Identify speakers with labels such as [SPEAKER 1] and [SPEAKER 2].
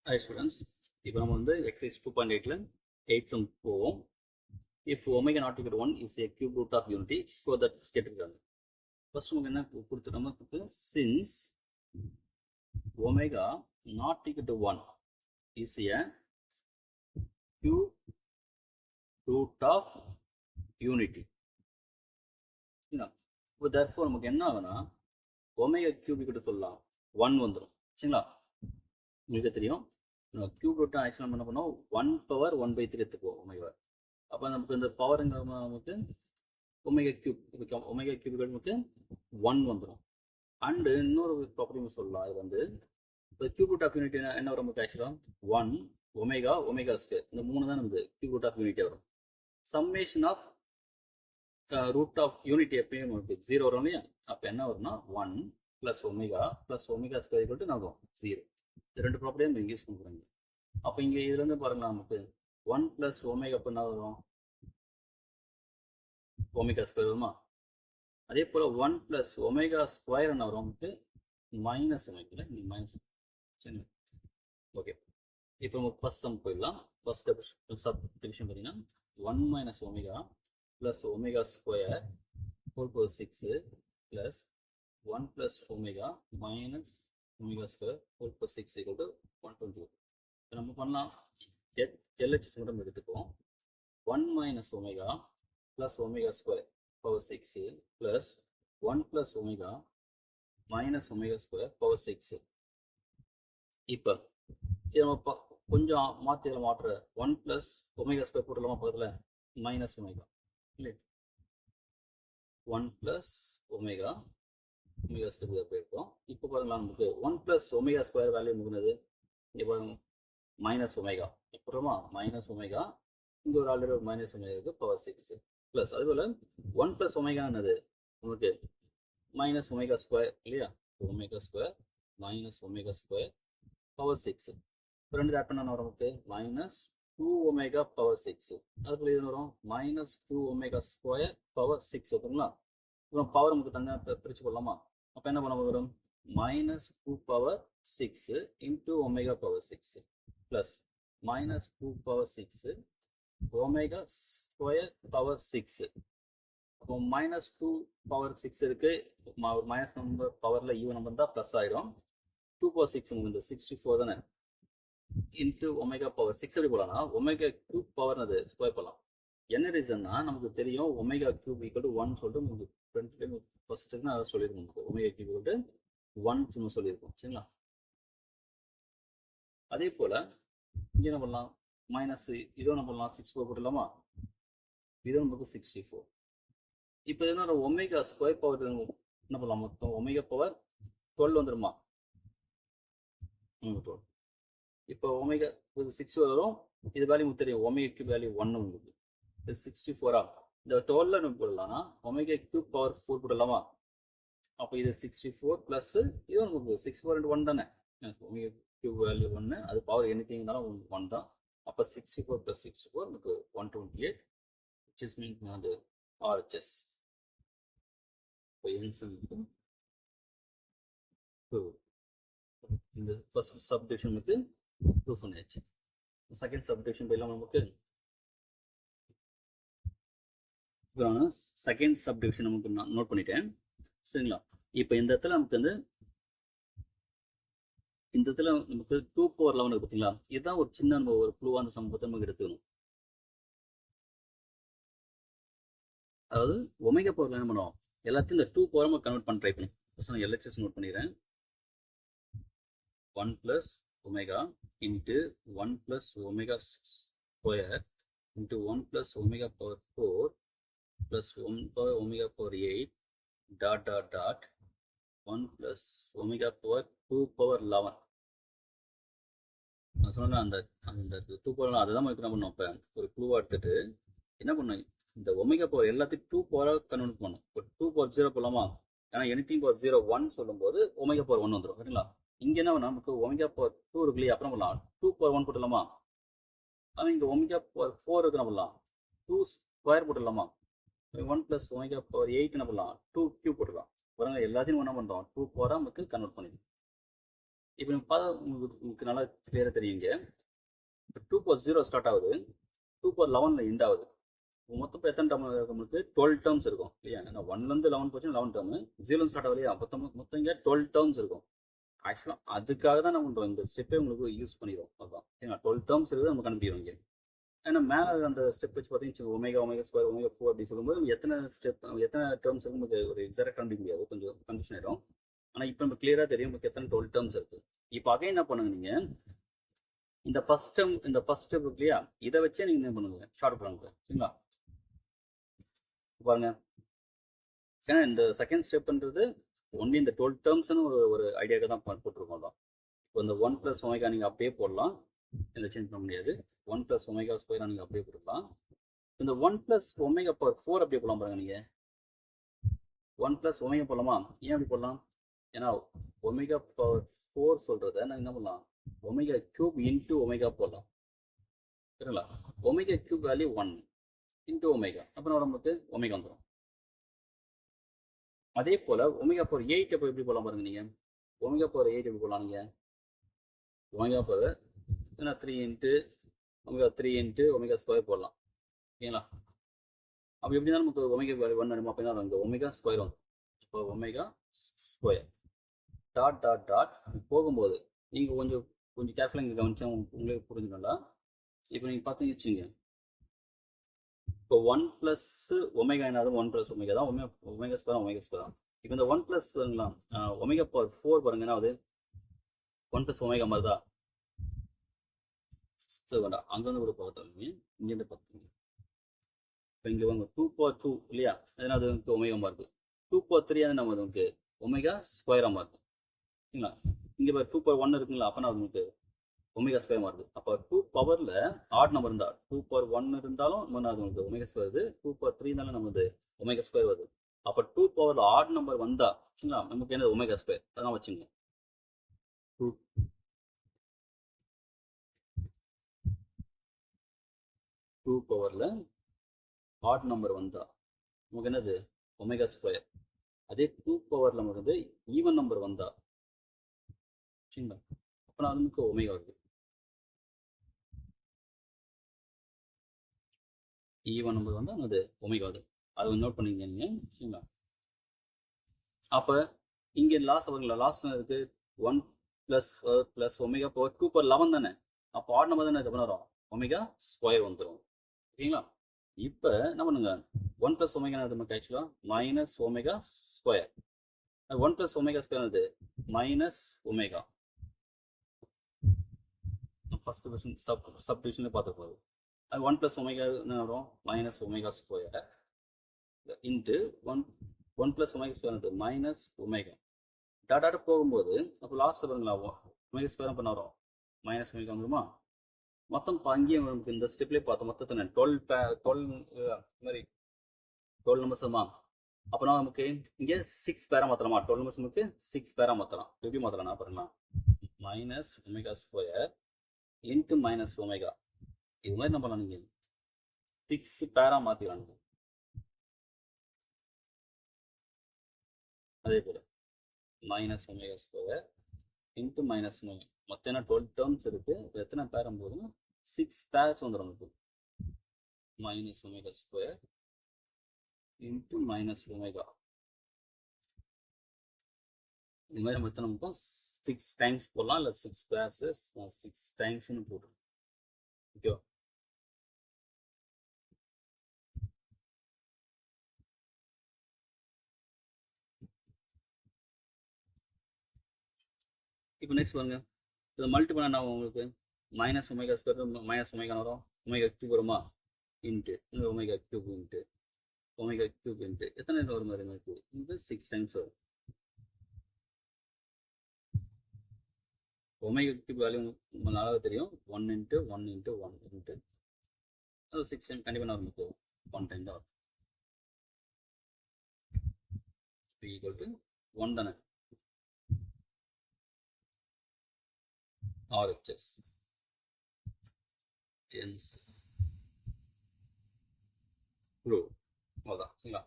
[SPEAKER 1] Hi students, இப்போ நம்ம வந்து exercise 2.8ல 8 sum போவோம். If omega not equal to 1 is a cube root of unity, show that கேட்டிருக்காங்க. First நமக்கு என்ன கொடுத்து நமக்கு since omega not equal to 1 is a cube root of unity. இப்போ therefore நமக்கு என்ன ஆகுனா omega cube equal to சொல்லலாம் 1 வந்துடும். சரிங்களா? உங்களுக்கு தெரியும் கியூப் ரூட் ஆக்சுவலாக என்ன பண்ணோம் 1/1/3 எடுத்துக்குவோம் ஒமேகா. அப்போ நமக்கு இந்த பவர் நமக்கு ஒமேகா கியூப் ஒமேகா கியூப் நமக்கு 1 வந்துடும். அண்டு இன்னொரு ப்ராப்பர்ட்டி சொல்லலாம். இது வந்து இப்போ கியூப் ரூட் ஆஃப் யூனிட்டி என்ன வரும் நமக்கு ஆக்சுவலாக 1 ஒமேகா ஸ்கொயர் இந்த 3 தான் நமக்கு கியூப் ரூட் ஆஃப் யூனிட்டி வரும். Summation of root of unity எப்பயும் நமக்கு 0 வரும் இல்லையா? அப்போ என்ன வரும்னா 1 + ஒமேகா ஸ்கொயர் ஈக்குவல் டு ஆகும் 0. இந்த ரெண்டு ப்ராப்பர்ட்டியும் நம்ம யூஸ் பண்ணுறாங்க. அப்போ இங்கே இதுலேருந்து பாருங்களா நமக்கு 1 + ஒமேகா அப்போ என்ன வரும் ஒமேகா ஸ்கொயர் வருமா? அதே போல் 1 + ஒமேகா ஸ்கொயர் என்ன வரும் நமக்கு மைனஸ் ஒமேகா இங்கே மைனஸ். சரி, ஓகே. இப்போ நமக்கு ஃபர்ஸ்ட் சம் போயிடலாம். ஃபர்ஸ்ட் சப் டிவிஷன் பார்த்தீங்கன்னா 1 - omega + omega square whole power 6 + 1 + omega - omega square whole power 6 = 120. நம்ம பண்ணலாம் LHS மட்டும் எடுத்துக்குவோம். 1 - omega + omega square power 6 + 1 + omega - omega square power 6. இப்போ இது நம்ம கொஞ்சம் மாற்றி இதில் மாற்ற 1 + ஒமேகா ஸ்கொயர் போட்டுடலாமா? பக்கத்தில் - ஒமேகா இல்லை 1 + ஒமேகா ஸ்கொயர் போயிருக்கோம். இப்போ பாருங்களா நமக்கு 1 + ஒமேகா ஸ்கொயர் வேல்யூ முடிஞ்சது. இங்கே பாருங்க -ஒமேகா அப்புறமா -ஒமேகா இங்கே ஒரு ஆல்ரெடி ஒரு -ஒமேகா இருக்குது பவர் 6 ப்ளஸ் அதுபோல் 1 + ஒமேகா என்னது நமக்கு -ஒமேகா ஸ்கொயர் இல்லையா? Omega square -omega square power 6. இப்போ ரெண்டு ஆட் பண்ண வரும் நமக்கு -2 ஒமேகா பவர் 6. அதுக்குள்ள இது வரும் -2 ஒமேகா ஸ்கொயர் பவர் 6 ஓகேங்களா? இப்போ பவர் நமக்கு தனியாக பிரித்து கொள்ளலாமா? அப்போ என்ன பண்ண வரும் -2 power 6 × omega power 6 plus -2 power 6 omega square power 6. அப்போ -2 பவர் 6 இருக்கு. மைனஸ் நம்பர் பவரில் ஈவன் நம்பர் தான் ப்ளஸ் ஆகிடும். 2 பவர் 6 வந்து 64 தானே × ஒமேகா பவர் 6 எப்படி போகலாம்னா ஒமேகா கியூப் பவர் அது ஸ்கொயர் பண்ணலாம். என்ன ரீசன்னா நமக்கு தெரியும் ஒமேகா கியூப் = 1 சொல்லிட்டு உங்களுக்கு ஃபர்ஸ்ட்டு நான் அதை சொல்லியிருக்கோம். ஒமேகா கியூப் = 1 சொல்லியிருக்கோம். சரிங்களா? அதே போல் இங்கே என்ன பண்ணலாம் மைனஸ் இதோ என்ன பண்ணலாம் 64 போட்டுடலாமா? இதோ நமக்கு 64. இப்போ என்ன ஒமேகா ஸ்கொயர் பவர் என்ன பண்ணலாம் மொத்தம் ஒமேகா பவர் 12 வந்துடுமா? 12. இப்போ ஒமேகா 6 வரும். இது வேல்யூ தெரியும் ஒமேகா கியூப் வேல்யூ 1 உங்களுக்கு 64. இந்த 12 நம்ம போடலாம்னா ஒமேகா கியூப் பவர் 4 போடலாமா? அப்போ இது 64 ப்ளஸ் இது நமக்கு 64 × 1 தானே ஒமேகா கியூப் வேல்யூ 1 அது பவர் எனிதிங்னாலும் 1 தான். அப்போ 64 + 64 நமக்கு 128 which is mean அது RHS. இப்போ இந்த ஃபர்ஸ்ட் சப்டிவிஷன் நமக்கு ப்ரூஃப் பண்ணியாச்சு. செகண்ட் சப்டிவிஷன் போயிடலாம் நமக்கு. செகண்ட் சப்டிவிஷன் நமக்கு நான் நோட் பண்ணிட்டேன். சரிங்களா? இப்போ இந்த இடத்துல நமக்கு வந்து இந்த இடத்துல நமக்கு 2 பவர் 11 பார்த்தீங்களா? இதுதான் ஒரு சின்ன நம்ம ஒரு க்ளூவாக அந்த சம்பவத்தை நமக்கு எடுத்துக்கணும். அதாவது ஒமேகா பவர்ல என்ன பண்ணுவோம் எல்லாத்தையும் இந்த 2 பவர் நம்ம கன்வெர்ட் பண்ண ட்ரை பண்ணி ஃபர்ஸ்ட் நான் LHS நோட் பண்ணிடுறேன். 1 + omega × 1 + omega square × 1 + omega power 4 + 1 power omega power 8 dot 1 + omega power 2 power 11. நான் சொன்னேன் அந்த 2 பவர் அதை தான் நம்ம என்ன பண்ணோம். இப்போ ஒரு க்ளூவாக எடுத்துட்டு என்ன பண்ணோம் இந்த ஒமேகா பவர் எல்லாத்தையும் 2 பவராக கன்வெர்ட் பண்ணும். இப்போ 2 பவர் 0 போடலாமா? ஏன்னா எனிதிங் பவர் 0 1 சொல்லும்போது ஒமேகா பவர் 1 வந்துடும். சரிங்களா? இங்கே என்ன பண்ணால் நமக்கு ஒமேகா பவர் 2 இருக்கு இல்லையா? அப்புறம் பண்ணலாம் 2 பவர் 1 போட்டுடலாமா? ஆனால் இங்கே ஒமேகா பவர் 4 இருக்கு என்ன பண்ணலாம் 2 ஸ்கொயர் போட்டுடலாமா? 1 + ஒமேகா பவர் 8 என்ன பண்ணலாம் 2 கியூப் போட்டுடலாம். பாருங்க எல்லாத்தையும் என்ன பண்ணுறோம் 2 பவராக நமக்கு கன்வெர்ட் பண்ணிடும். இப்போ நீங்கள் பார்த்தா உங்களுக்கு நல்லா கிளியராக தெரியுங்க. 2/0 ஸ்டார்ட் ஆகுது, 2/11 எண்ட் ஆகுது. மொத்தம் இப்போ எத்தனை டேர்ம் நம்மளுக்கு 12 டேர்ம்ஸ் இருக்கும் இல்லையா? ஏன்னா 1லேருந்து 11 போச்சுன்னா 11 டேர்மு, 0 ஸ்டார்ட் ஆகலையா? மொத்தம் இங்கே 12 டேர்ம்ஸ் இருக்கும். ஆக்சுவலாக அதுக்காக தான் நம்ம இந்த ஸ்டெப்பே உங்களுக்கு யூஸ் பண்ணிடுவோம். அதுதான் ஏன்னா 12 டேர்ம்ஸ் இருக்குது, நமக்கு அனுப்பிடுவோம் இங்கே. ஏன்னா மேலே அந்த ஸ்டெப் வச்சு பார்த்தீங்கன்னா ஒமேகா ஸ்கொயர் ஒமேகா 4 அப்படி சொல்லும்போது நம்ம எத்தனை டேர்ம்ஸ் இருக்கு நமக்கு ஒரு எக்ஸாக்டாக கண்டுபிடிக்க முடியாது, கொஞ்சம் கன்ஃபியூஷன் ஆயிடும். ஆனால் இப்போ நம்ம கிளியராக தெரியும் நமக்கு எத்தனை 12 டேர்ம்ஸ் இருக்குது. இப்போ அகைன் என்ன பண்ணுங்க நீங்கள், இந்த ஃபர்ஸ்ட் ஸ்டெப் இல்லையா, இதை வச்சே நீங்கள் என்ன பண்ணுங்க, ஷார்ட் பண்ணுங்க. சரிங்களா? பாருங்க, ஏன்னா இந்த செகண்ட் ஸ்டெப்ன்றது ஒன்லி இந்த 12 டேர்ம்ஸ்னு ஒரு ஐடியாவுக்கு தான் போட்டிருக்கோம் தான். இப்போ இந்த 1 + ஒமேகா நீங்கள் அப்படியே போடலாம், இதில் சேஞ்ச் பண்ண முடியாது. 1 + ஒமேகா ஸ்கொயர் நீங்கள் அப்படியே போடலாம். இந்த 1 + ஒமேகா/4 அப்படியே போடலாம். பாருங்க, நீங்கள் 1 + ஒமேகா போடலாமா? ஏன் அப்படி போடலாம்? ஏன்னா ஒமேகா/4 சொல்கிறத நான் என்ன பண்ணலாம், ஒமேகா³ × ஒமேகா போடலாம். சரிங்களா? ஒமேகா³ வேல்யூ 1 × ஒமேகா, அப்புறம் நமக்கு ஒமேகா வந்துடும். அதே போல் ஒமேகா/8 அப்போ எப்படி போடலாம் பாருங்க, நீங்கள் ஒமேகா/8 எப்படி போடலாம், நீங்கள் ஒமேகா 3 × ஒமேகா 3 × ஒமேகா² போடலாம். ஓகேங்களா? அப்படி எப்படி தான் நமக்கு ஒமேகா 1 வேணுமா? அப்படின்னா அங்கே ஒமேகா ஸ்கொயர் வரும். இப்போ ஒமேகா ஸ்கொயர் டாட் போகும்போது நீங்கள் கொஞ்சம் கேர்ஃபுல்லாக இங்கே கவனிச்சா உங்களுக்கு புரிஞ்சுக்கணும்ல. இப்போ நீங்கள் பார்த்தீங்கன்னு வச்சுங்க, இப்போ 1 + ஒமேகா என்னது? 1 + ஒமேகா தான், ஒமேகா ஸ்கொயர் தான். இப்போ இந்த 1 + பாருங்களா, ஒமேகா/4 பாருங்க, என்ன ஆகுது? 1 + ஒமேகா மாதிரி தான். வேண்டாம், அங்கேருந்து கூட பார்த்தாலுமே இங்கேருந்து பார்த்துங்க. இப்போ இங்கே வாங்க 2/2 இல்லையா, அதனால் அது வந்து ஒமேகா மாறுது. 2/3 அது நம்ம நமக்கு ஒமேகா ஸ்கொயராக மாறுது. சரிங்களா? இங்கே இப்போ 2/1 இருக்குங்களா, அப்போனா அது நமக்கு ஒமேகா ஸ்கொயர் மாறுது. அப்போ 2 பவரில் ஆட் நம்பர் இருந்தால் 2/1 இருந்தாலும் அது நமக்கு ஒமேகா ஸ்கொயர் வருது, 2/3 இருந்தாலும் நமக்கு ஒமேகா ஸ்கொயர் வருது. அப்போ 2 பவரில் ஆட் நம்பர் வந்தா சரிங்களா, நமக்கு என்ன ஒமேகா ஸ்கொயர், அதெல்லாம் வச்சுங்க. 2 பவரில் ஆட் நம்பர் வந்தா நமக்கு என்னது ஒமேகா ஸ்கொயர். அதே 2 பவரில் நமக்கு வந்து ஈவன் நம்பர் வந்தா சரிங்களா, அப்போ நான் நமக்கு ஒமேகா வருது. ஈவன் நம்பர் வந்தால் அது ஒமேகா வருது, அதை நோட் பண்ணிங்க நீங்கள். சரிங்களா? அப்போ இங்கே லாஸ் வருங்களா, லாஸ் இருக்குது 1 + ஒமேகா பவர் 2/11 தானே. அப்போ ஆட் நம்பர் தானே எது வரும், ஒமேகா ஸ்கொயர் வந்துடும். ஓகேங்களா? இப்போ என்ன பண்ணுங்க, 1 + ஒமேகா நமக்கு ஆக்சுவலாக minus omega square. 1 + omega square அது மைனஸ் ஒமேகா. ஃபர்ஸ்ட் கொஸ்டின் சப்டிவிஷனில் பார்த்துட்டு போகுது. அது 1 + ஒமேகா என்ன வரும், minus omega square into 1 + omega square அது மைனஸ் ஒமேகா. டாட்டாட்டு போகும்போது அப்போ லாஸ்ட்டில் பாருங்களா, ஒமேகா ஸ்கொயர் பண்ண வரும், மைனஸ் ஒமேகா வந்துருமா. மொத்தம் அங்கேயும் நமக்கு இந்த ஸ்டெப்லேயே பார்த்தோம், மொத்தத்தை 12 மாதிரி 12 நம்பர்ஸ் வருமா. அப்போனா நமக்கு இங்கே 6 பேரா மாற்றலாமா, 12 நம்பர்ஸ் நமக்கு 6 பேரா மாற்றலாம். எப்படி மாற்றலாம் பாருங்களா, minus omega square into minus omega, இது மாதிரி என்ன பண்ணலாம், நீங்கள் 6 பேரா மாற்றிக்கலாம். நீங்கள் அதே போல் minus omega square into minus omega, மொத்தம் என்ன 12 டேர்ம்ஸ் இருக்குது, எத்தனை பேரும் போதும் 6 பேர்ஸ் வந்துடும் நமக்கு. Minus omega square into minus omega, இது மாதிரி மொத்தம் நமக்கு 6 டைம்ஸ் போடலாம், இல்லை 6 பேர்ஸஸ் 6 டைம்ஸ்னு போட்டுரும். ஓகேவா? இப்போ நெக்ஸ்ட் பாருங்க, இதை மல்டிபிள் என்ன உங்களுக்கு minus omega square minus omega வரும், ஒமேகா³ வருமா, இன்ட்டு இந்த ஒமேகா³ இன்ட்டு ஒமேகா³ இன்ட்டு எத்தனை வரும் மாதிரி நமக்கு இது 6 டைம்ஸ் வரும். ஒமேகா³ வேல்யூ நல்லா தெரியும், 1 × 1 × 1 இன்ட்டு அது 6 டைம் கண்டிப்பாக நான் நமக்கு 1 டைம் தான் வரும். ஈக்குவல் டு 1 தானே, RHS ப்ரூவ், அவ்வளோதான். சரிங்களா?